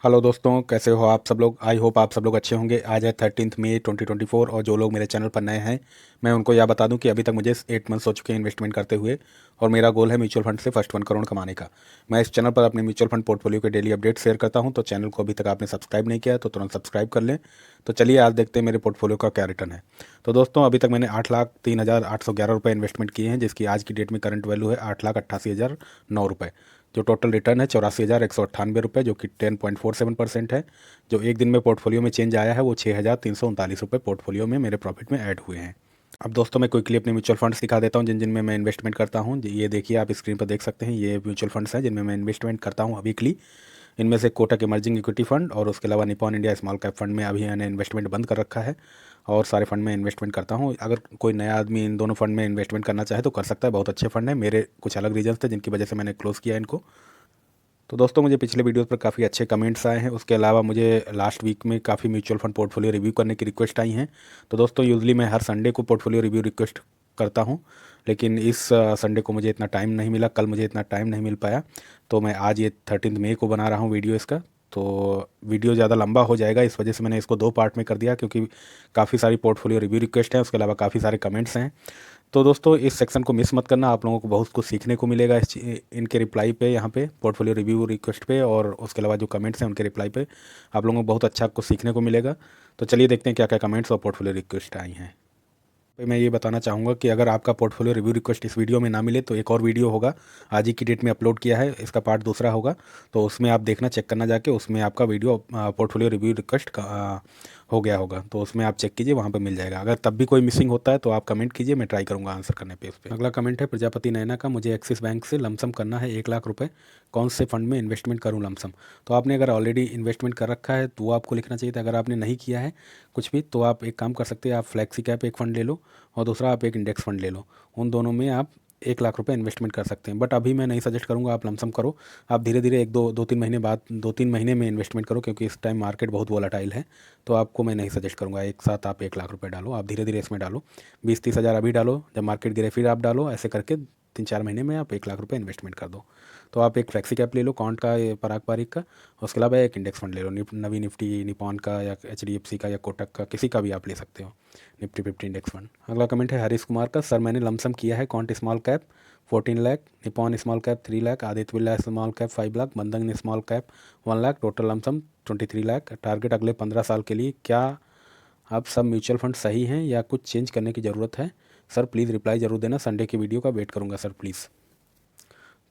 Hello दोस्तों, कैसे हो आप सब लोग। आई होप आप सब लोग अच्छे होंगे। आज है 13 मई 2024 और जो लोग मेरे चैनल पर नए हैं मैं उनको यह बता दूं कि अभी तक मुझे 8 मंथ्स हो चुके हैं इन्वेस्टमेंट करते हुए और मेरा गोल है म्यूचुअल फंड से फर्स्ट 1 करोड़ कमाने का। मैं इस चैनल पर अपने म्यूचुअल फंड पोर्टफोलियो के डेली अपडेट शेयर करता हूं, तो चैनल को अभी तक आपने सब्सक्राइब नहीं किया है तो तुरंत सब्सक्राइब कर लें। तो चलिए आज देखते हैं मेरे पोर्टफोलियो का क्या रिटर्न है। तो दोस्तों अभी तक मैंने 8,03,811 इन्वेस्टमेंट किए हैं, जिसकी आज की डेट में करंट वैल्यू है 8,88,009 रुपये। जो टोटल रिटर्न है 84,198 रुपये, जो कि 10.47% है। जो एक दिन में पोर्टफोलियो में चेंज आया है वो 6,339 रुपये पोर्टफोलियो में मेरे प्रॉफिट में ऐड हुए हैं। अब दोस्तों मैं क्विकली अपने म्यूचुअल फंड्स दिखा देता हूँ जिन जिनमें मैं इन्वेस्टमेंट करता हूँ। ये देखिए, आप स्क्रीन पर देख सकते हैं, ये म्यूचुअल फंड्स हैं जिनमें मैं इन्वेस्टमेंट करता हूँ वीकली। इनमें से कोटक इमर्जिंग इक्विटी फंड और उसके अलावा Nippon India small cap fund में अभी मैंने इन्वेस्टमेंट बंद कर रखा है और सारे फंड में इन्वेस्टमेंट करता हूँ। अगर कोई नया आदमी इन दोनों फंड में इन्वेस्टमेंट करना चाहे तो कर सकता है, बहुत अच्छे फंड है। मेरे कुछ अलग रीजंस थे जिनकी वजह से मैंने क्लोज़ किया इनको। तो दोस्तों मुझे पिछले वीडियोस पर काफ़ी अच्छे कमेंट्स आए हैं। उसके अलावा मुझे लास्ट वीक में काफ़ी म्यूचुअल फंड पोर्टफोलियो रिव्यू करने की रिक्वेस्ट आई हैं। तो दोस्तों यूजली मैं हर संडे को पोर्टफोलियो रिव्यू रिक्वेस्ट करता हूं, लेकिन इस संडे को मुझे इतना टाइम नहीं मिला, कल मुझे इतना टाइम नहीं मिल पाया। तो मैं आज ये 13 मई को बना रहा हूँ वीडियो इसका। तो वीडियो ज़्यादा लंबा हो जाएगा, इस वजह से मैंने इसको 2 पार्ट में कर दिया, क्योंकि काफ़ी सारी पोर्टफोलियो रिव्यू रिक्वेस्ट है, उसके अलावा काफ़ी सारे कमेंट्स हैं। तो दोस्तों इस सेक्शन को मिस मत करना, आप लोगों को बहुत कुछ सीखने को मिलेगा इनके रिप्लाई पे, यहाँ पे पोर्टफोलियो रिव्यू रिक्वेस्ट पे, और उसके अलावा जो कमेंट्स हैं उनके रिप्लाई पे आप लोगों को बहुत अच्छा कुछ सीखने को मिलेगा। तो चलिए देखते हैं क्या क्या कमेंट्स और पोर्टफोलियो रिक्वेस्ट आई हैं। भाई मैं ये बताना चाहूँगा कि अगर आपका पोर्टफोलियो रिव्यू रिक्वेस्ट इस वीडियो में ना मिले तो एक और वीडियो होगा, आज ही की डेट में अपलोड किया है, इसका पार्ट दूसरा होगा। तो उसमें आप देखना, चेक करना जाके, उसमें आपका वीडियो पोर्टफोलियो रिव्यू रिक्वेस्ट हो गया होगा, तो उसमें आप चेक कीजिए, वहाँ पे मिल जाएगा। अगर तब भी कोई मिसिंग होता है तो आप कमेंट कीजिए, मैं ट्राई करूँगा आंसर करने पे उस पर। अगला कमेंट है प्रजापति नैना का, मुझे एक्सिस बैंक से लमसम करना है 1 लाख रुपये, कौन से फंड में इन्वेस्टमेंट करूँ लमसम। तो आपने अगर ऑलरेडी इन्वेस्टमेंट कर रखा है तो वो आपको लिखना चाहिए था। अगर आपने नहीं किया है कुछ भी तो आप एक काम कर सकते हैं, आप फ्लैक्सी कैप एक फ़ंड ले लो और दूसरा आप एक इंडेक्स फंड ले लो। उन दोनों में आप 1 लाख रुपये इन्वेस्टमेंट कर सकते हैं। बट अभी मैं नहीं सजेस्ट करूँगा आप लमसम करो, आप धीरे धीरे एक दो दो तीन महीने बाद, 2-3 महीने में इन्वेस्टमेंट करो, क्योंकि इस टाइम मार्केट बहुत वोलाटाइल है। तो आपको मैं नहीं सजेस्ट करूँगा एक साथ आप 1 लाख रुपये डालो, आप धीरे धीरे इसमें डालो। 20-30 हज़ार अभी डालो, जब मार्केट गिरे फिर आप डालो, ऐसे करके 3-4 महीने में आप 1 लाख रुपये इन्वेस्टमेंट कर दो। तो आप एक फ्लेक्सी कैप ले लो कॉन्ट का, ये पराग पारिक का। उसके अलावा एक इंडेक्स फंड ले लो, नवी निफ्टी, निपॉन का या HDFC का या कोटक का, किसी का भी आप ले सकते हो, निफ्टी 50 इंडेक्स फंड। अगला कमेंट है हरीश कुमार का, सर मैंने लमसम किया है Quant small cap 14 lakh, Nippon small cap 3 lakh, Aditya Birla small cap 5 lakh, Bandhan small cap 1 lakh, total lumpsum 23 lakh. Target अगले 15 साल के लिए। क्या अब सब म्यूचुअल फंड सही हैं या कुछ चेंज करने की ज़रूरत है सर, प्लीज़ रिप्लाई ज़रूर देना, संडे की वीडियो का वेट करूँगा सर प्लीज़।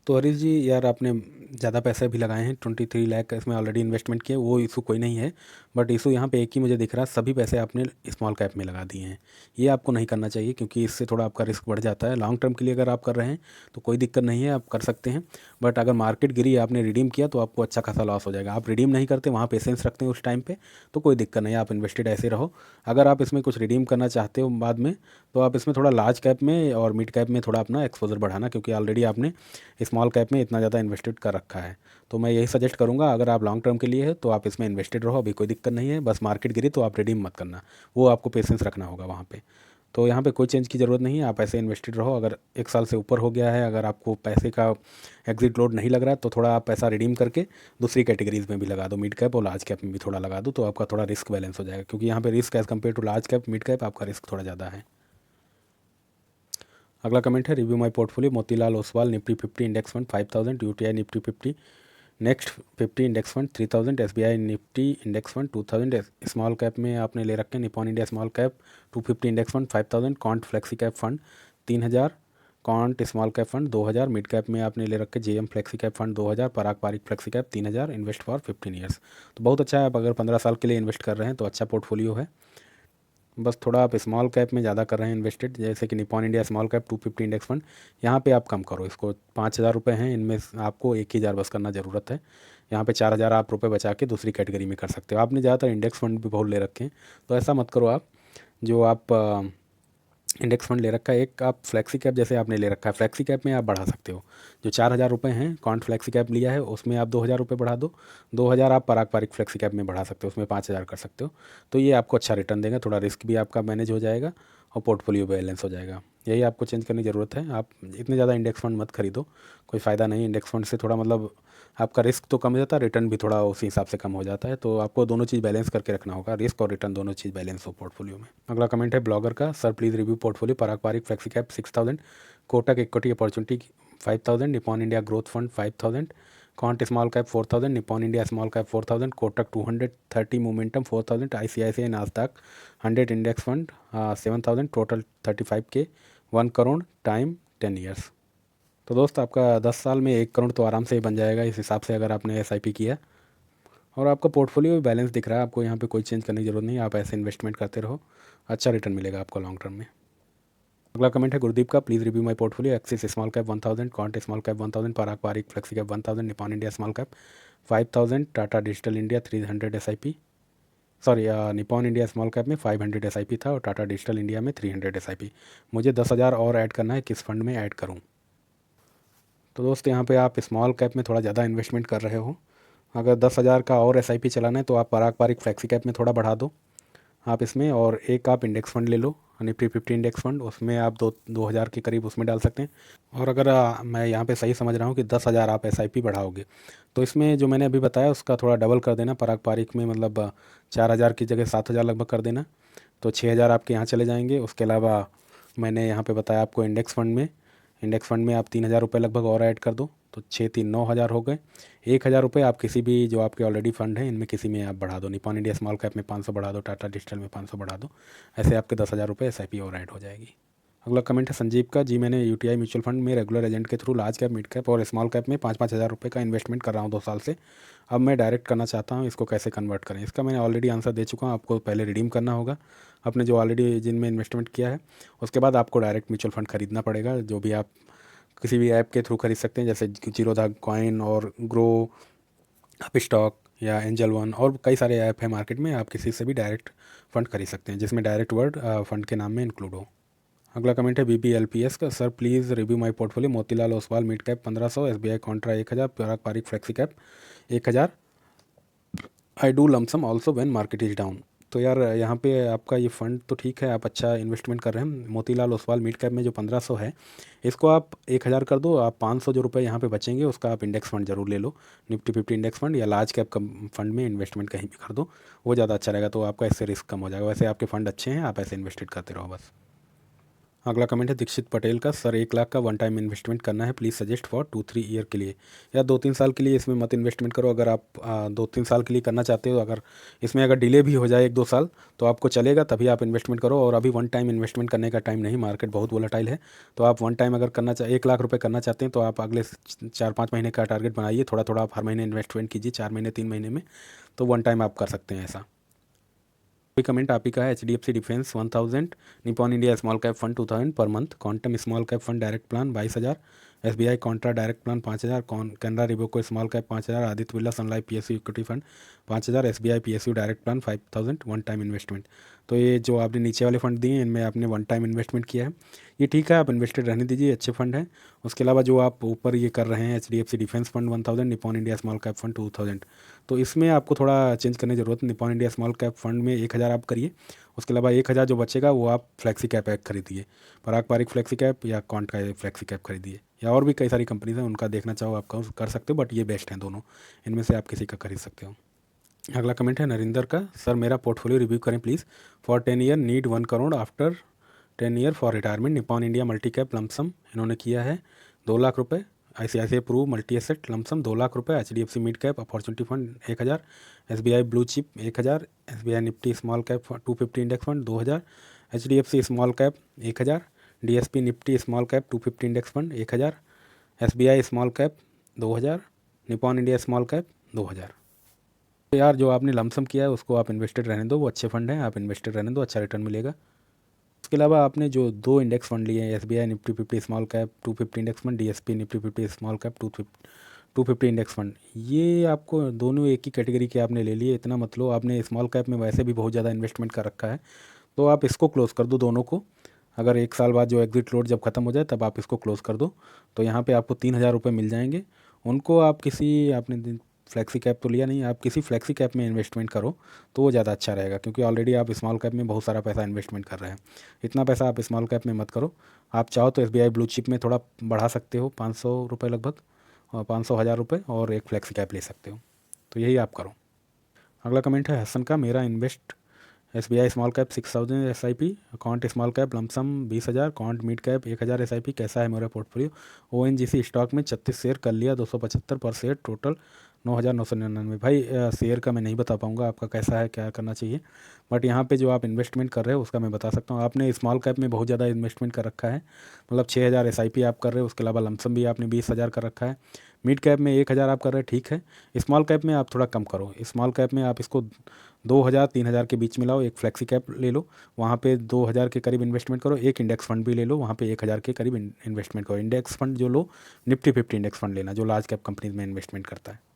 तो हरीश जी यार, आपने ज़्यादा पैसे भी लगाए हैं, 23 लाख इसमें ऑलरेडी इन्वेस्टमेंट किए, वो इशू कोई नहीं है। बट इशू यहाँ पे एक ही मुझे दिख रहा है, सभी पैसे आपने स्मॉल कैप में लगा दिए हैं। ये आपको नहीं करना चाहिए, क्योंकि इससे थोड़ा आपका रिस्क बढ़ जाता है। लॉन्ग टर्म के लिए अगर आप कर रहे हैं तो कोई दिक्कत नहीं है, आप कर सकते हैं। बट अगर मार्केट गिरी, आपने रिडीम किया तो आपको अच्छा खासा लॉस हो जाएगा। आप रिडीम नहीं करते, वहाँ पेशेंस रखते हैं उस टाइम पर, तो कोई दिक्कत नहीं है, आप इन्वेस्टेड ऐसे रहो। अगर आप इसमें कुछ रिडीम करना चाहते हो बाद में, तो आप इसमें थोड़ा लार्ज कैप में और मिड कैप में थोड़ा अपना एक्सपोजर बढ़ाना, क्योंकि ऑलरेडी आपने स्मॉल कैप में इतना ज़्यादा इन्वेस्टेड कर रखा है। तो मैं यही सजेस्ट करूँगा, अगर आप लॉन्ग टर्म के लिए है तो आप इसमें इन्वेस्टेड रहो, अभी कोई दिक्कत नहीं है। बस मार्केट गिरी तो आप रिडीम मत करना, वो आपको पेशेंस रखना होगा वहाँ पे। तो यहाँ पे कोई चेंज की ज़रूरत नहीं है, आप ऐसे इन्वेस्टेड रहो। अगर 1 साल से ऊपर हो गया है, अगर आपको पैसे का एग्जिट लोड नहीं लग रहा है, तो थोड़ा आप पैसा रिडीम करके दूसरी कैटेगरीज में भी लगा दो, mid cap or large cap में भी थोड़ा लगा दो, तो आपका थोड़ा रिस्क बैलेंस हो जाएगा। क्योंकि यहाँ पे risk as compare to large cap, mid cap, आपका रिस्क थोड़ा ज़्यादा है। अगला कमेंट है review my portfolio, Motilal Oswal, Nifty 50 index fund 5000, UTI Nifty 50, next 50 index fund 3000, SBI Nifty index fund 2000, small cap में आपने ले रखे हैं Nippon India small cap 250 index fund 5000, Quant flexi cap fund 3000, Quant small cap fund 2000, mid cap में आपने ले रखे JM flexi cap fund 2000, Parag Parikh flexi cap 3000, invest for 15 years. तो बहुत अच्छा है, आप अगर 15 साल के लिए इन्वेस्ट कर रहे हैं तो अच्छा पोर्टफोलियो है। बस थोड़ा आप स्मॉल कैप में ज़्यादा कर रहे हैं इन्वेस्टेड, जैसे कि Nippon India small cap 250 index fund, यहाँ पे आप कम करो इसको। 5,000 रुपये हैं, इनमें आपको 1 ही हज़ार बस करना ज़रूरत है। यहाँ पे 4,000 आप रुपये बचा के दूसरी कैटेगरी में कर सकते हो। आपने ज़्यादातर इंडेक्स फंड भी बहुत ले रखे हैं, तो ऐसा मत करो आप। जो आप इंडेक्स फंड ले रखा है, एक आप फ्लेक्सी कैप जैसे आपने ले रखा है, फ्लेक्सी कैप में आप बढ़ा सकते हो। जो 4,000 रुपये हैं कॉन्ट फ्लेक्सी कैप लिया है, उसमें आप 2,000 रुपये बढ़ा दो। 2,000 आप पराग पारिक फ्लेक्सी कैप में बढ़ा सकते हो, उसमें 5,000 कर सकते हो। तो ये आपको अच्छा रिटर्न देगा, थोड़ा रिस्क भी आपका मैनेज हो जाएगा और पोर्टफोलियो बैलेंस हो जाएगा। यही आपको चेंज करने की ज़रूरत है। आप इतने ज़्यादा इंडेक्स फंड मत खरीदो, कोई फ़ायदा नहीं। इंडेक्स फंड से थोड़ा मतलब आपका रिस्क तो कम हो जाता है, रिटर्न भी थोड़ा उसी हिसाब से कम हो जाता है। तो आपको दोनों चीज़ बैलेंस करके रखना होगा, रिस्क और रिटर्न दोनों चीज़ बैलेंस हो पोर्टफोलियो में। अगला कमेंट है ब्लॉगर का, sir please review portfolio Parag Parikh flexi cap 6000, Kotak equity opportunity 5000, Nippon India growth fund 5000, Quant small cap 4000, Nippon India small cap 4000, Kotak 230 momentum 4000, ICICI Nasdaq 100 index fund 7000, total 35K, 1 crore, time 10 years. तो दोस्त आपका 10 साल में 1 करोड़ तो आराम से ही बन जाएगा इस हिसाब से, अगर आपने SIP किया और आपका पोर्टफोलियो भी बैलेंस दिख रहा है। आपको यहाँ पे कोई चेंज करने की जरूरत नहीं है, आप ऐसे इन्वेस्टमेंट करते रहो, अच्छा रिटर्न मिलेगा आपको लॉन्ग टर्म में। अगला कमेंट है गुरदीप का, please review my portfolio, Axis small cap 1000, Quant small cap 1000, Parag Parikh flexi cap 1000, Nippon India small cap 5000, Tata digital India 300 SIP, sorry Nippon India small cap में 500 SIP था और टाटा डिजिटल इंडिया में 300 SIP। मुझे 10,000 और ऐड करना है, किस फंड में ऐड करूँ? तो दोस्त यहाँ पे आप स्मॉल कैप में थोड़ा ज़्यादा इन्वेस्टमेंट कर रहे हो। अगर 10,000 का और SIP चलाना है तो आप पराग पारिक फ्लेक्सी कैप में थोड़ा बढ़ा दो आप इसमें, और एक आप इंडेक्स फंड ले लो, निफ्टी 50 इंडेक्स फंड, उसमें आप 2,000 के करीब उसमें डाल सकते हैं। और अगर मैं यहाँ पे सही समझ रहा हूँ कि 10,000 आप SIP बढ़ाओगे तो इसमें जो मैंने अभी बताया उसका थोड़ा डबल कर देना पराग पारिक में, मतलब 4,000 की जगह 7,000 लगभग कर देना, तो 6,000 आपके यहाँ चले जाएंगे। उसके अलावा मैंने यहाँ पे बताया आपको इंडेक्स फंड में आप 3,000 रुपये लगभग और ऐड कर दो, तो 6 3 9 हज़ार हो गए। 1,000 रुपये आप किसी भी जो आपके ऑलरेडी फंड है इनमें किसी में आप बढ़ा दो, निपॉन इंडिया स्मॉल कैप में 500 बढ़ा दो, टाटा डिजिटल में 500 बढ़ा दो, ऐसे आपके 10,000 रुपये SIP और ऐड हो जाएगी। अगला कमेंट है संजीव का, जी मैंने UTI म्यूचुअल फंड में रेगुलर एजेंट के through large cap, mid cap और स्मॉल कैप में 5-5 हज़ार रुपये का इन्वेस्टमेंट कर रहा हूँ 2 साल से। अब मैं डायरेक्ट करना चाहता हूँ, इसको कैसे कन्वर्ट करें? इसका मैंने ऑलरेडी आंसर दे चुका हूँ। आपको पहले रिडीम करना होगा आपने जो ऑलरेडी जिनमें इन्वेस्टमेंट किया है, उसके बाद आपको डायरेक्ट म्यूचुअल फंड खरीदना पड़ेगा, जो भी आप किसी भी ऐप के थ्रू खरीद सकते हैं, जैसे जीरोधा कॉइन और ग्रो, अप स्टॉक या एंजल वन, और कई सारे ऐप हैं मार्केट में, आप किसी से भी डायरेक्ट फंड खरीद सकते हैं जिसमें डायरेक्ट वर्ड फंड के नाम में इंक्लूड हो। अगला कमेंट है BBLPS का, sir please review my portfolio, Motilal Oswal mid cap 1500, SBI contra 1,000, Parag Parikh flexi cap 1,000, I do lump sum also when market is down. तो यार यहाँ पे आपका ये फंड तो ठीक है, आप अच्छा इन्वेस्टमेंट कर रहे हैं। मोतीलाल ओसवाल मिड कैप में जो 1500 है, इसको आप 1,000 कर दो, आप 500 जो रुपये यहाँ पे बचेंगे उसका आप इंडेक्स फंड जरूर ले लो, निफ्टी 50 इंडेक्स फंड या लार्ज कैप फंड में इन्वेस्टमेंट कहीं भी कर दो, वो ज़्यादा अच्छा रहेगा। तो आपका इससे रिस्क कम हो जाएगा। वैसे आपके फंड अच्छे हैं, आप ऐसे इन्वेस्टेड करते रहो बस। अगला कमेंट है दीक्षित पटेल का, सर 1 लाख का वन टाइम इन्वेस्टमेंट करना है, प्लीज़ सजेस्ट फॉर 2-3 ईयर के लिए। या 2-3 साल के लिए इसमें मत इन्वेस्टमेंट करो। अगर आप 2-3 साल के लिए करना चाहते हो, अगर इसमें अगर डिले भी हो जाए 1-2 साल तो आपको चलेगा, तभी आप इन्वेस्टमेंट करो। और अभी वन टाइम इन्वेस्टमेंट करने का टाइम नहीं, मार्केट बहुत वोलेटाइल है। तो आप वन टाइम अगर करना 1 लाख रुपये करना चाहते हैं तो आप अगले 4-5 महीने का टारगेट बनाइए, थोड़ा थोड़ा आप हर महीने इन्वेस्टमेंट कीजिए, 4 महीने 3 महीने में, तो वन टाइम आप कर सकते हैं ऐसा। कोई कमेंट आप ही का है, HDFC defence 1000, Nippon India small cap fund 2000 per month, Quantum small cap fund direct plan 22,000, SBI contra direct plan 5,000, Canara Robeco small cap 5,000, Aditya Birla सन life PSU equity fund 5,000, SBI PSU direct plan 5,000, one time investment. तो ये जो आपने नीचे वाले fund दिए हैं इनमें आपने वन टाइम इन्वेस्टमेंट किया है, ये ठीक है, आप इन्वेस्टेड रहने दीजिए, अच्छे फंड हैं। उसके अलावा जो आप ऊपर ये कर रहे हैं HDFC defence fund 1000, Nippon India small cap fund 2000, तो इसमें आपको थोड़ा चेंज करने की ज़रूरत है। Nippon India small cap fund में 1,000 आप करिए, उसके अलावा 1,000 जो बचेगा वो आप फ्लेक्सी कैप एक खरीदिए, पराग पारिक फ्लेक्सी कैप या कॉन्ट का फ्लेक्सी कैप खरीदिए, या और भी कई सारी कंपनीज हैं, उनका देखना चाहो आप कर सकते हो, बट ये बेस्ट हैं दोनों, इनमें से आप किसी का खरीद सकते हो। अगला कमेंट है नरेंद्र का, सर मेरा पोर्टफोलियो रिव्यू करें please, for 10 year need 1 crore after 10 year for retirement, Nippon India multi cap lump sum इन्होंने किया है 2 लाख रुपये, ICICI prove multi asset lump sum 2 lakh रुपये, HDFC mid cap opportunity fund 1,000, SBI blue chip 1,000, SBI Nifty small cap 250 index fund 2,000, HDFC small cap 1,000, DSP Nifty small cap 250 index fund 1,000, SBI small cap 2,000, Nippon India small cap 2,000। तो यार जो आपने lump sum किया है उसको आप invested रहने दो, वो अच्छे फंड हैं, आप इन्वेस्टेड रहने दो, अच्छा रिटर्न मिलेगा। उसके अलावा आपने जो 2 इंडेक्स फंड लिए हैं, SBI Nifty 50 small cap 250 index fund, DSP Nifty 50 small cap 250 index fund, ये आपको दोनों एक ही कैटेगरी के आपने ले लिए, इतना मत लो। आपने स्मॉल कैप में वैसे भी बहुत ज़्यादा इन्वेस्टमेंट कर रखा है, तो आप इसको क्लोज़ कर दो दोनों को। अगर 1 साल बाद जो एग्जिट लोड जब ख़त्म हो जाए तब आप इसको क्लोज़ कर दो, तो यहाँ पे आपको 3,000 रुपये मिल जाएंगे। उनको आप किसी आपने फ्लेक्सी कैप तो लिया नहीं, आप किसी फ्लेक्सी कैप में इन्वेस्टमेंट करो तो वो ज़्यादा अच्छा रहेगा, क्योंकि ऑलरेडी आप स्मॉल कैप में बहुत सारा पैसा इन्वेस्टमेंट कर रहे हैं। इतना पैसा आप स्मॉल कैप में मत करो। आप चाहो तो SBI ब्लू चिप में थोड़ा बढ़ा सकते हो, 500 रुपये लगभग, और 500 हज़ार रुपये, और एक फ्लेक्सी कैप ले सकते हो। तो यही आप करो। अगला कमेंट है हसन का, मेरा invest SBI small cap 6000 SIP, Quant small cap lump sum 20,000, can't mid cap 1000 SIP, कैसा है मेरा पोर्टफोलियो? ONGC स्टॉक में 36 शेयर कर लिया, 275 पर शेयर, टोटल 9,999। भाई शेयर का मैं नहीं बता पाऊंगा आपका कैसा है, क्या करना चाहिए, बट यहाँ पे जो आप इन्वेस्टमेंट कर रहे हो उसका मैं बता सकता हूँ। आपने स्मॉल कैप में बहुत ज़्यादा इन्वेस्टमेंट कर रखा है, मतलब 6,000 SIP आप कर रहे हो, उसके अलावा लमसम भी आपने 20,000 कर रखा है। मिड कैप में 1,000 आप कर रहे हैं, ठीक है। स्मॉल कैप में आप थोड़ा कम करो। स्मॉल कैप में आप इसको 2,000 3,000 के बीच में लाओ। एक फ्लेक्सी कैप ले लो, वहाँ पे 2,000 के करीब इन्वेस्टमेंट करो। एक इंडेक्स फंड भी ले लो, वहाँ पे 1,000 के करीब इन्वेस्टमेंट करो। इंडेक्स फंड जो लो, निफ्टी 50 इंडेक्स फंड लेना, जो लार्ज कैप कंपनीज में इन्वेस्टमेंट करता है।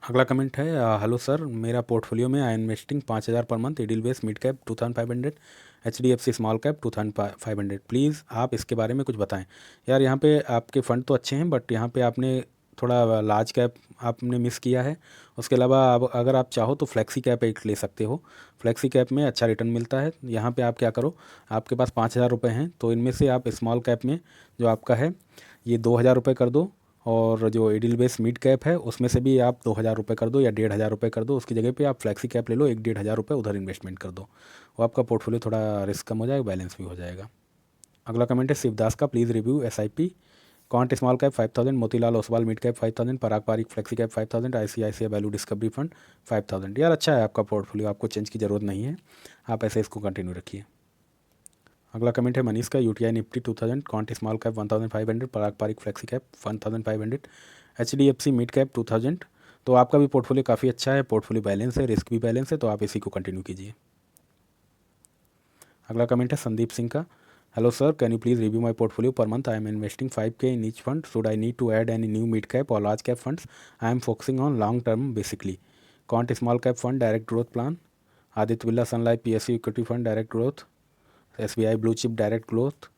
अगला कमेंट है, हेलो सर, मेरा पोर्टफोलियो में आई investing 5,000 per month, Edelweiss mid cap 2,500, HDFC small cap 2,500, please आप इसके बारे में कुछ बताएं। यार यहाँ पे आपके फ़ंड तो अच्छे हैं, बट यहाँ पे आपने थोड़ा लार्ज कैप आपने मिस किया है। उसके अलावा अब अगर आप चाहो तो फ्लेक्सी कैप एक ले सकते हो। फ्लेक्सी कैप में अच्छा रिटर्न मिलता है। यहाँ पे आप क्या करो, आपके पास 5,000 रुपये हैं, तो इनमें से आप स्मॉल कैप में जो आपका है ये 2,000 रुपये कर दो, और जो एडिलवेस मिड कैप है उसमें से भी आप 2,000 रुपये कर दो या 1,500 रुपये कर दो। उसकी जगह पे आप फ्लेक्सी कैप ले लो, 1,500 रुपये उधर इन्वेस्टमेंट कर दो। वो आपका पोर्टफोलियो थोड़ा रिस्क कम हो जाएगा, बैलेंस भी हो जाएगा। अगला कमेंट है शिवदास का, please review SIP, Quant small cap 5,000, Motilal Oswal mid cap 5,000, Parag Parikh flexi cap 5,000, ICICI value discovery fund 5,000। यार अच्छा है आपका पोर्टफोलियो, आपको चेंज की ज़रूरत नहीं है, आप ऐसे इसको कंटिन्यू रखिए। अगला कमेंट है मनीष का, UTI Nifty 2,000, Quant small cap 1,500, Parag Parikh flexi cap 1,500, HDFC mid cap 2,000। तो आपका भी पोर्टफोलियो काफ़ी अच्छा है, पोर्टफोलियो बैलेंस है, रिस्क भी बैलेंस है, तो आप इसी को कंटिन्यू कीजिए। अगला कमेंट है संदीप सिंह का, hello sir, can you please review my portfolio per month? I am investing 5K in each fund, should I need to add any new mid cap or large cap funds? I am focusing on long term basically. Quant small cap fund direct growth plan, Aditya Birla sun life PSU equity fund direct growth, SBI blue chip direct growth,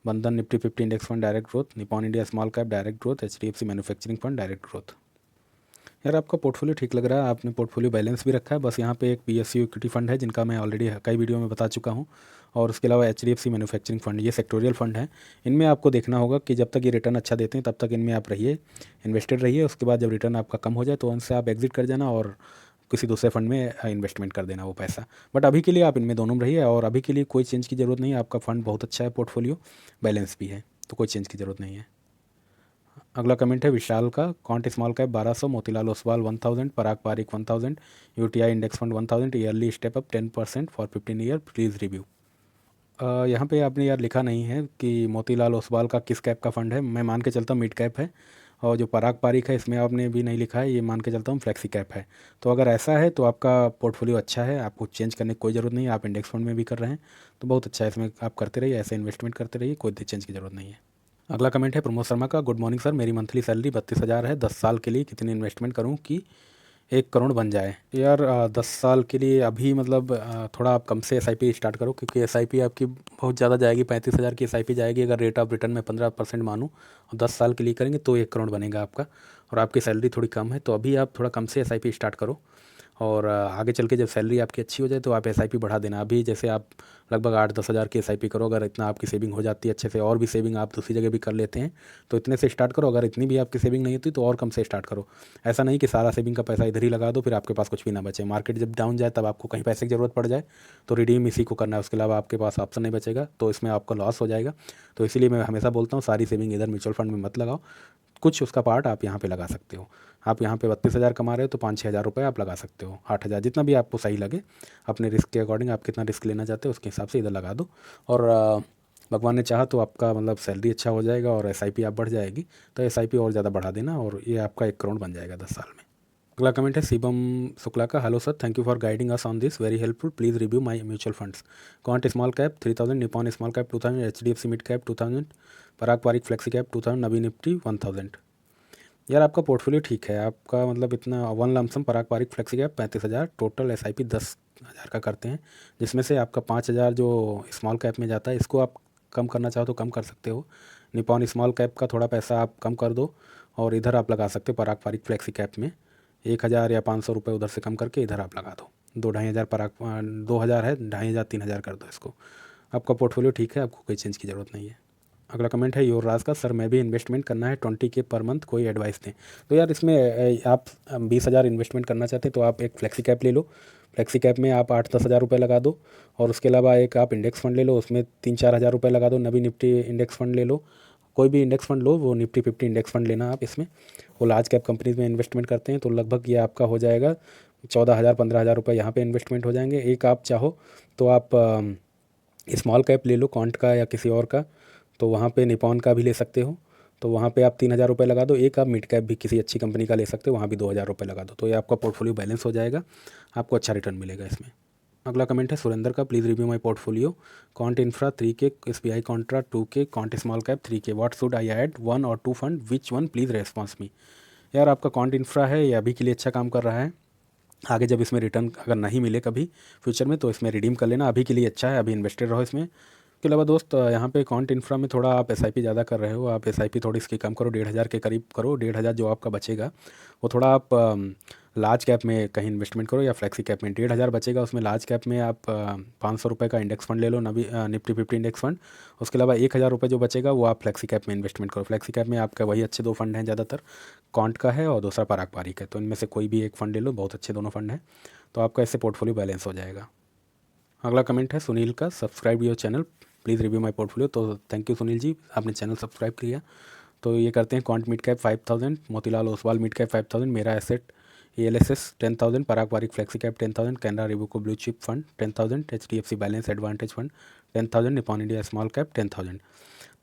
Bandhan Nifty 50 index fund direct growth, Nippon India small cap direct growth, HDFC manufacturing fund direct growth. यार आपका portfolio ठीक लग रहा है, आपने portfolio balance भी रखा है। बस यहाँ पे एक PSU इक्विटी फंड है जिनका मैं ऑलरेडी कई वीडियो में बता चुका हूँ, और उसके अलावा HDFC मैन्युफैक्चरिंग फंड, ये सेक्टोरियल फंड है। इनमें आपको देखना होगा कि जब तक ये रिटर्न अच्छा देते हैं तब तक इनमें आप रहिए, इन्वेस्टेड रहिए। उसके बाद जब रिटर्न आपका कम हो जाए तो उनसे आप एग्जिट कर जाना और किसी दूसरे फंड में इन्वेस्टमेंट कर देना वो पैसा। बट अभी के लिए आप इनमें दोनों में रहिए, और अभी के लिए कोई चेंज की ज़रूरत नहीं है। आपका फ़ंड बहुत अच्छा है, पोर्टफोलियो बैलेंस भी है, तो कोई चेंज की ज़रूरत नहीं है। अगला कमेंट है विशाल का, Quant small cap 1,200, Motilal Oswal 1,000, Parag Parikh 1,000, UTI index fund 1,000, yearly step up 10% for 15 year, please review. यहाँ पे आपने यार लिखा नहीं है कि मोतीलाल ओसवाल का किस कैप का फ़ंड है। मैं मान के चलता हूँ मिड कैप है, और जो पराग पारिक है इसमें आपने भी नहीं लिखा है, ये मान के चलता हूँ फ्लेक्सी कैप है। तो अगर ऐसा है तो आपका पोर्टफोलियो अच्छा है, आपको चेंज करने की कोई ज़रूरत नहीं है। आप इंडेक्स फंड में भी कर रहे हैं तो बहुत अच्छा है, इसमें आप करते रहिए, ऐसे इन्वेस्टमेंट करते रहिए, कोई चेंज की ज़रूरत नहीं है। अगला कमेंट है प्रमोद शर्मा का, गुड मॉर्निंग सर, मेरी मंथली सैलरी 32,000 है, 10 साल के लिए कितनी इन्वेस्टमेंट करूं कि 1 करोड़ बन जाए? यार 10 साल के लिए अभी मतलब थोड़ा आप कम से SIP स्टार्ट करो, क्योंकि SIP आपकी बहुत ज़्यादा जाएगी। 35,000 की SIP जाएगी अगर रेट ऑफ रिटर्न में 15% मानूँ, और 10 साल के लिए करेंगे तो 1 करोड़ बनेगा आपका, और आपकी सैलरी थोड़ी कम है, तो अभी आप थोड़ा कम से SIP स्टार्ट करो। और आगे चल के जब सैलरी आपकी अच्छी हो जाए तो आप SIP बढ़ा देना। अभी जैसे आप लगभग 8-10 हज़ार की SIP करो, अगर इतना आपकी सेविंग हो जाती है अच्छे से, और भी सेविंग आप दूसरी जगह भी कर लेते हैं, तो इतने से स्टार्ट करो। अगर इतनी भी आपकी सेविंग नहीं होती तो और कम से स्टार्ट करो। ऐसा नहीं कि सारा सेविंग का पैसा इधर ही लगा दो, फिर आपके पास कुछ भी ना बचे। मार्केट जब डाउन जाए तब आपको कहीं पैसे की ज़रूरत पड़ जाए तो रिडीम इसी को करना है, उसके अलावा आपके पास ऑप्शन नहीं बचेगा, तो इसमें आपका लॉस हो जाएगा। तो इसीलिए मैं हमेशा बोलता हूँ सारी सेविंग इधर म्यूचुअल फंड में मत लगाओ, कुछ उसका पार्ट आप यहाँ पे लगा सकते हो। आप यहाँ पे 32,000 कमा रहे हो तो 5-6 हज़ार रुपये आप लगा सकते हो, 8,000, जितना भी आपको सही लगे। अपने रिस्क के अकॉर्डिंग आप कितना रिस्क लेना चाहते हो उसके हिसाब से इधर लगा दो, और भगवान ने चाहा तो आपका मतलब सैलरी अच्छा हो जाएगा और SIP आप बढ़ जाएगी, तो SIP और ज़्यादा बढ़ा देना, और ये आपका 1 करोड़ बन जाएगा 10 साल में। अगला कमेंट है शिवम शुक्ला का, hello sir, thank you for guiding us on this, very helpful, please review my mutual funds. Quant small cap 3,000, Nippon small cap 2,000, HDFC mid cap 2,000, Parag Parikh flexi cap 2,000, Navi Nifty 1,000। यार आपका पोर्टफोलियो ठीक है, आपका मतलब इतना one lumpsum Parag Parikh flexi cap 35,000, total SIP 10,000 का करते हैं, जिसमें से आपका 5,000 जो स्मॉल कैप में जाता है, इसको आप कम करना चाहो तो कम कर सकते हो। निपॉन स्मॉल कैप का थोड़ा पैसा आप कम कर दो, और इधर आप लगा सकते हो पराग पारिक फ्लेक्सी कैप में, 1000 या 500 रुपये उधर से कम करके इधर आप लगा दो। 2-2,500 पर 2000 है, 2,500 3,000 कर दो इसको। आपका पोर्टफोलियो ठीक है, आपको कोई चेंज की ज़रूरत नहीं है। अगला कमेंट है योर राज का, सर मैं भी इन्वेस्टमेंट करना है 20K पर मंथ, कोई एडवाइस दें। तो यार इसमें आप 20,000 इन्वेस्टमेंट करना चाहते हैं तो आप एक फ्लेक्सी कैप ले लो। फ्लेक्सी कैप में आप 8-10 हज़ार रुपये लगा दो, और उसके अलावा एक आप इंडेक्स फंड ले लो, उसमें 3-4 हज़ार रुपये लगा दो। नवी निफ्टी इंडेक्स फंड ले लो, कोई भी इंडेक्स फंड लो, वो निफ्टी 50 इंडेक्स फंड लेना आप। इसमें वो लार्ज कैप कंपनीज में इन्वेस्टमेंट करते हैं, तो लगभग ये आपका हो जाएगा 14,000 15,000 रुपये यहाँ पे इन्वेस्टमेंट हो जाएंगे। एक आप चाहो तो आप स्मॉल कैप ले लो कॉन्ट का या किसी और का, तो वहाँ पे निपॉन का भी ले सकते हो, तो वहाँ पे आप 3,000 रुपये लगा दो। एक आप मिड कैप भी किसी अच्छी कंपनी का ले सकते हो, वहाँ भी 2,000 रुपये लगा दो, तो ये आपका पोर्टफोलियो बैलेंस हो जाएगा, आपको अच्छा रिटर्न मिलेगा इसमें। अगला कमेंट है सुरेंद्र का, please review my portfolio, quant infra 3K, SBI contra 2K, quant small cap 3K, what should I add 1 or 2 fund, which one please response me. यार आपका कॉन्ट इंफ्रा है, ये अभी के लिए अच्छा काम कर रहा है, आगे जब इसमें रिटर्न अगर नहीं मिले कभी फ्यूचर में तो इसमें रिडीम कर लेना, अभी के लिए अच्छा है, अभी इन्वेस्टेड रहो इसमें। इसके अलावा दोस्त यहाँ पे कॉन्ट इंफ्रा में थोड़ा आप SIP ज़्यादा कर रहे हो, आप SIP थोड़ी इसकी कम करो, 1,500 के करीब करो। 1,500 जो आपका बचेगा वो थोड़ा आप लार्ज कैप में कहीं इन्वेस्टमेंट करो या फ्लेक्सी कैप में। 1,500 बचेगा, उसमें लार्ज कैप में आप 500 रुपये का इंडेक्स फंड ले लो, निफ्टी 50 इंडेक्स फंड। उसके अलावा 1,000 रुपये जो बचेगा वो आप फ्लेक्सी कैप में इन्वेस्टमेंट करो। फ्लेक्सी कैप में आपका वही अच्छे 2 फंड हैं ज़्यादातर, कॉन्ट का है और दूसरा पराग पारिक है, तो इनमें से कोई भी एक फ़ंड ले लो, बहुत अच्छे दोनों फंड हैं, तो आपका इससे पोर्टफोलियो बैलेंस हो जाएगा। अगला कमेंट है सुनील का, subscribe your channel, please review my portfolio. तो थैंक यू सुनील जी, आपने चैनल सब्सक्राइब किया। तो ये करते हैं quant mid cap 5,000, Motilal Oswal mid cap 5,000, Mirae asset ALSS 10,000, Parag Parikh flexi cap 10,000, Canara Robeco blue chip fund 10,000, HDFC balance advantage fund 10,000, Nippon India small cap 10,000।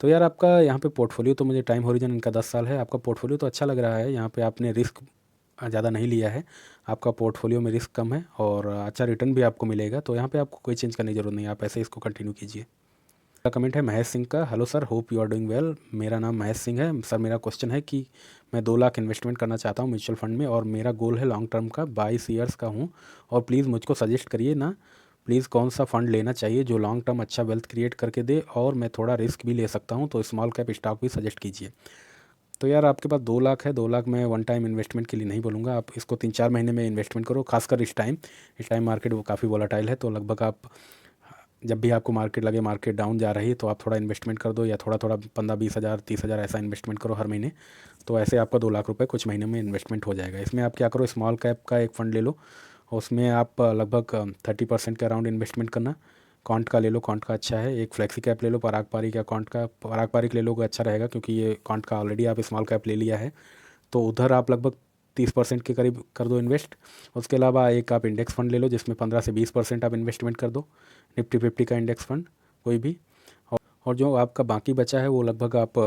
तो यार आपका यहाँ पे पोर्टफोलियो तो मुझे टाइम होरिजन इनका 10 साल है, आपका पोर्टफोलियो तो अच्छा लग रहा है। यहाँ पे आपने रिस्क ज़्यादा नहीं लिया है, आपका पोर्टफोलियो में रिस्क कम है और अच्छा रिटर्न भी आपको मिलेगा, तो यहाँ पे आपको कोई चेंज करने की ज़रूरत नहीं है, आप ऐसे इसको कंटिन्यू कीजिए। अगला कमेंट है महेश सिंह का, hello sir, hope you are doing well. मेरा नाम महेश सिंह है सर, मेरा क्वेश्चन है कि मैं 2 लाख इन्वेस्टमेंट करना चाहता हूँ म्यूचुअल फंड में, और मेरा गोल है लॉन्ग टर्म का, 22 ईयर्स का हूँ, और प्लीज़ मुझको सजेस्ट करिए ना प्लीज़ कौन सा फ़ंड लेना चाहिए जो लॉन्ग टर्म अच्छा वेल्थ क्रिएट करके दे, और मैं थोड़ा रिस्क भी ले सकता हूँ, तो स्मॉल कैप स्टॉक भी सजेस्ट कीजिए। तो यार आपके पास 2 लाख है, 2 लाख मैं वन टाइम इन्वेस्टमेंट के लिए नहीं बोलूँगा, आप इसको 3-4 महीने में इन्वेस्टमेंट करो, खासकर इस टाइम मार्केट वो काफ़ी वोलाटाइल है, तो लगभग आप जब भी आपको मार्केट लगे मार्केट डाउन जा रही है तो आप थोड़ा इन्वेस्टमेंट कर दो, या थोड़ा थोड़ा 15-20 हज़ार 30 हज़ार ऐसा इन्वेस्टमेंट करो हर महीने, तो ऐसे आपका 2 लाख रुपए कुछ महीने में इन्वेस्टमेंट हो जाएगा। इसमें आप क्या करो, स्मॉल कैप का एक फ़ंड ले लो, उसमें आप लगभग 30% के अराउंड इन्वेस्टमेंट करना। कॉन्ट का ले लो, कॉन्ट का अच्छा है। एक फ्लेक्सी कैप ले लो पराग पारिक या कॉन्ट का, पराग पारिक ले लो अच्छा रहेगा, क्योंकि ये कॉन्ट का ऑलरेडी आप स्मॉल कैप ले लिया है, तो उधर आप लगभग 30% के करीब कर दो इन्वेस्ट। उसके अलावा एक आप इंडेक्स फंड ले लो जिसमें 15 से 20% आप इन्वेस्टमेंट कर दो, निफ्टी 50 का इंडेक्स फंड कोई भी। और जो आपका बाकी बचा है वो लगभग आप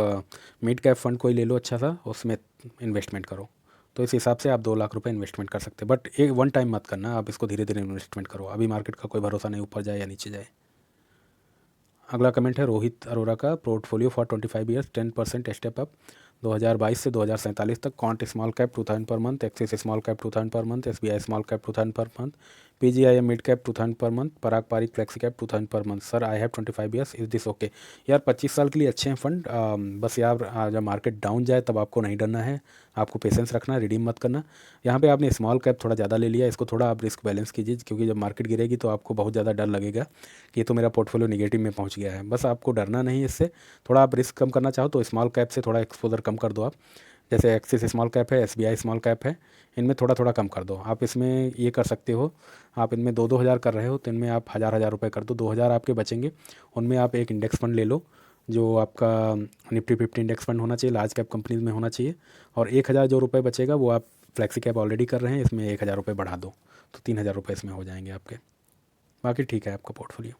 मिड कैप फंड कोई ले लो अच्छा सा, उसमें इन्वेस्टमेंट करो। तो इस हिसाब से आप 2 लाख रुपए इन्वेस्टमेंट कर सकते हैं, बट एक वन टाइम मत करना, आप इसको धीरे धीरे इन्वेस्टमेंट करो, अभी मार्केट का कोई भरोसा नहीं ऊपर जाए या नीचे जाए। अगला कमेंट है रोहित अरोरा का, portfolio for 25 years 10% step up 2022 से 2047 तक, can't small cap 2,000 per month, axis small cap 2,000 per month, SBI small cap 2,000 per month, PGIM mid cap 2,000 per month, Parag Parikh flexi cap 2,000 per month. Sir I have 25 years, is this okay. यार 25 साल के लिए अच्छे हैं fund, बस यार जब market down जाए तब आपको नहीं डरना है, आपको पेशेंस रखना है, रिडीम मत करना। यहाँ पे आपने स्मॉल कैप थोड़ा ज़्यादा ले लिया, इसको थोड़ा आप रिस्क बैलेंस कीजिए, क्योंकि जब मार्केट गिरेगी तो आपको बहुत ज़्यादा डर लगेगा कि ये तो मेरा पोर्टफोलियो निगेटिव में पहुँच गया है। बस आपको डरना नहीं इससे, थोड़ा आप रिस्क कम करना चाहो तो स्मॉल कैप से थोड़ा एक्सपोजर कम कर दो आप, जैसे एक्सिस स्मॉल कैप है, SBI स्मॉल कैप है, इनमें थोड़ा थोड़ा कम कर दो। आप इसमें ये कर सकते हो, आप इनमें 2-2 हज़ार कर रहे हो तो इनमें आप हज़ार रुपये कर दो, 2,000 आपके बचेंगे, उनमें आप एक इंडेक्स फंड ले लो जो आपका निफ्टी 50 इंडेक्स फंड होना चाहिए, लार्ज कैप कंपनीज में होना चाहिए, और 1,000 जो रुपये बचेगा वो आप फ्लेक्सी कैप ऑलरेडी कर रहे हैं, इसमें 1,000 रुपये बढ़ा दो, तो 3,000 रुपये इसमें हो जाएंगे आपके, बाकी ठीक है आपका पोर्टफोलियो।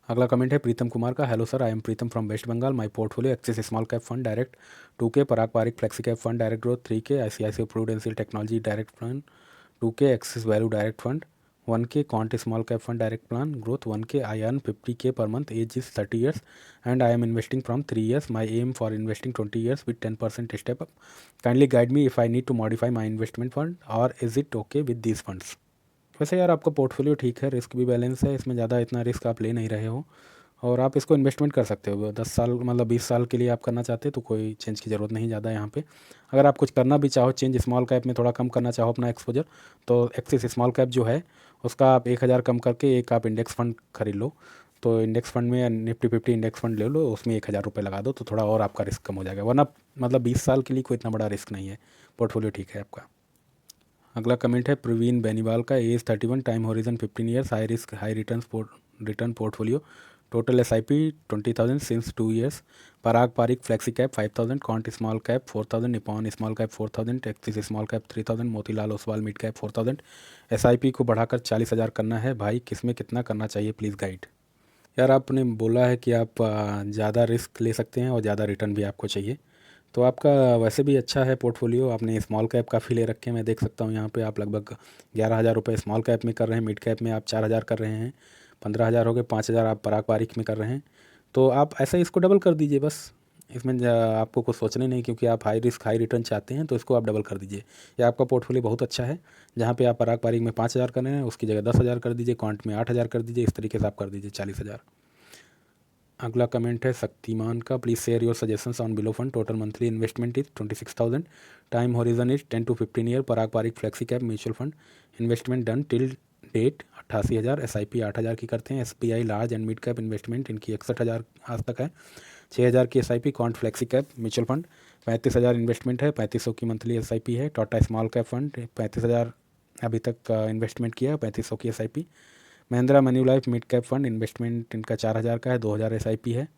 अगला कमेंट है प्रीतम कुमार का, hello sir, I am Pritam from West Bengal, my portfolio Axis small cap fund direct 2K, Parag Parikh flexi cap fund direct growth 3K, ICICI prudential technology direct fund 2K, Axis value direct fund 1K, Quant small cap fund direct plan growth 1K, I earn 50K per month, age is 30 years and I am investing from 3 years, my aim for investing 20 years with 10% step up, kindly guide me if I need to modify my investment fund or is it okay with these funds. वैसे यार आपका portfolio ठीक है, risk भी balance है, इसमें ज़्यादा इतना रिस्क आप ले नहीं रहे हो, और आप इसको इन्वेस्टमेंट कर सकते हो 10 साल मतलब 20 साल के लिए आप करना चाहते हैं तो कोई चेंज की ज़रूरत नहीं ज़्यादा यहाँ पे। अगर आप कुछ करना भी चाहो चेंज स्मॉल कैप में थोड़ा कम करना चाहो अपना एक्सपोजर, तो एक्सिस स्मॉल कैप जो है उसका आप 1000 कम करके एक आप इंडेक्स फंड खरीद लो। तो इंडेक्स फंड में निफ्टी 50 इंडेक्स फंड ले लो, उसमें 1000 रुपये लगा दो तो थोड़ा और आपका रिस्क कम हो जाएगा, वरना मतलब 20 साल के लिए कोई इतना बड़ा रिस्क नहीं है, पोर्टफोलियो ठीक है आपका। अगला कमेंट है प्रवीण बेनीवाल का, age 31, time horizon 15 years, high risk high return portfolio, total SIP 20,000 since 2 years, Parag Parikh flexi cap 5,000, Quant small cap 4,000, Nippon small cap 4,000, Axis small cap 3,000, Motilal Oswal mid cap 4,000। SIP को बढ़ाकर 40,000 करना है भाई, किसमें कितना करना चाहिए प्लीज़ गाइड। यार आपने बोला है कि आप ज़्यादा रिस्क ले सकते हैं और ज़्यादा रिटर्न भी आपको चाहिए, तो आपका वैसे भी अच्छा है पोर्टफोलियो, आपने स्मॉल कैप काफ़ी ले रखे हैं, मैं देख सकता हूँ यहाँ पे आप लगभग 11,000 रुपये स्मॉल कैप में कर रहे हैं, मिड कैप में आप 4,000 कर रहे हैं, 15,000 हो गए, 5,000 आप पराग पारिक में कर रहे हैं। तो आप ऐसा इसको डबल कर दीजिए बस, इसमें आपको कुछ सोचने नहीं, क्योंकि आप हाई रिस्क हाई रिटर्न चाहते हैं तो इसको आप डबल कर दीजिए। ये आपका पोर्टफोलियो बहुत अच्छा है, जहाँ पे आप पराग पारिक में 5,000 कर रहे हैं उसकी जगह 10,000 कर दीजिए, क्वांट में 8,000 कर दीजिए, इस तरीके से आप कर दीजिए 40,000। अगला कमेंट है शक्तिमान का, please share your suggestions on below fund, total monthly investment is 26,000, time horizon is 10 to 15 year, Parag Parikh flexi cap mutual fund, investment done till date 88,000, SIP 8,000 की करते हैं, SBI large and mid cap investment इनकी 61,000 आज तक है, 6,000 की SIP Quant flexi cap mutual fund, 35,000 investment है, 3500 की मंथली SIP है, टाटा स्मॉल कैप फंड 35,000 अभी तक इन्वेस्टमेंट किया, 3500 की SIP, Mahindra Manulife mid cap fund investment इनका 4,000 का है, 2,000 SIP है,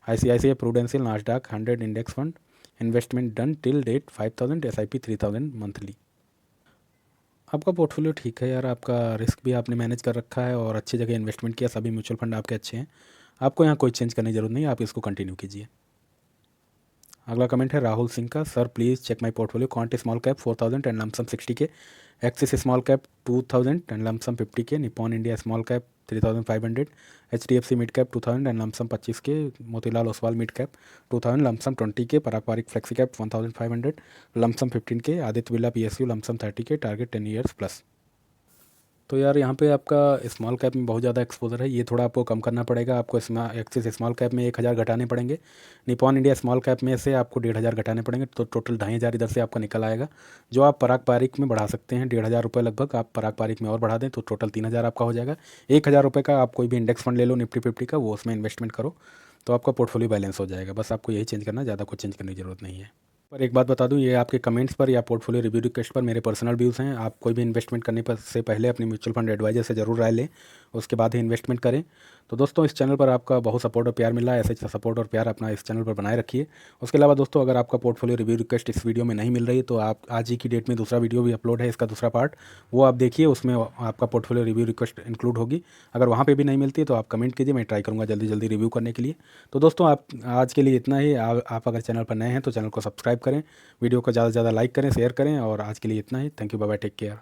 ICICI prudential Nasdaq 100 index fund, investment done till date 5,000, SIP 3,000 monthly. आपका पोर्टफोलियो ठीक है यार, आपका रिस्क भी आपने मैनेज कर रखा है और अच्छी जगह इन्वेस्टमेंट किया, सभी म्यूचुअल फंड आपके अच्छे हैं, आपको यहाँ कोई चेंज करने की जरूरत नहीं है, आप इसको कंटिन्यू कीजिए। अगला कमेंट है राहुल सिंह का, sir please check my portfolio, Quant small cap 4,000 and lump sum 60 K, Axis small cap 2,000 and lump sum 50 K, Nippon India small cap 3,500, HDFC mid cap 2,000 and lump sum 25 K, Motilal Oswal mid cap 2,000 lump sum 20 K, Parag Parikh flexi cap 1,500 lump sum 15 K, Aditya Birla PSU lump sum 30 के, target 10 years plus. तो यार यहाँ पे आपका small cap में बहुत ज़्यादा exposure है, ये थोड़ा आपको कम करना पड़ेगा, आपको एक्सिस स्मॉल कैप में 1,000 घटाने पड़ेंगे, निपॉन इंडिया स्मॉल कैप में से आपको 1,500 घटाने पड़ेंगे, तो टोटल 2,500 इधर से आपका निकल आएगा, जो आप पराग पारिक में बढ़ा सकते हैं 1,500 रुपये लगभग, आप पराग पारिक में और बढ़ा दें तो टोटल 3,000 आपका हो जाएगा। 1,000 रुपये का आप कोई भी इंडेक्स फंड ले लो निफ्टी 50 का, वो उसमें इन्वेस्टमेंट करो तो आपका पोर्टफोलियो बैलेंस हो जाएगा, बस आपको यही चेंज करना, ज़्यादा कुछ चेंज करने की ज़रूरत नहीं है। पर एक बात बता दूं, ये आपके कमेंट्स पर या पोर्टफोलियो रिव्यू रिक्वेस्ट पर मेरे पर्सनल व्यूज़ हैं, आप कोई भी इन्वेस्टमेंट करने पर से पहले अपने म्यूचुअल फंड एडवाइजर से जरूर राय लें, उसके बाद ही इन्वेस्टमेंट करें। तो दोस्तों इस चैनल पर आपका बहुत सपोर्ट और प्यार मिल रहा है, ऐसे सपोर्ट और प्यार अपना इस चैनल पर बनाए रखिए। उसके अलावा दोस्तों अगर आपका पोर्टफोलियो रिव्यू रिक्वेस्ट इस वीडियो में नहीं मिल रही तो आप आज ही की डेट में दूसरा वीडियो भी अपलोड है, इसका दूसरा पार्ट, वो आप देखिए, उसमें आपका पोर्टफोलियो रिव्यू रिक्वेस्ट इंक्लूड होगी। अगर वहाँ पर भी नहीं मिलती तो आप कमेंट कीजिए, मैं ट्राई करूँगा जल्दी जल्दी रिव्यू करने के लिए। तो दोस्तों आप आज के लिए इतना ही, आप अगर चैनल पर नए हैं तो चैनल को सब्सक्राइब करें, वीडियो को ज़्यादा से ज़्यादा लाइक करें, शेयर करें, और आज के लिए इतना ही। Thank you, bye bye, take care.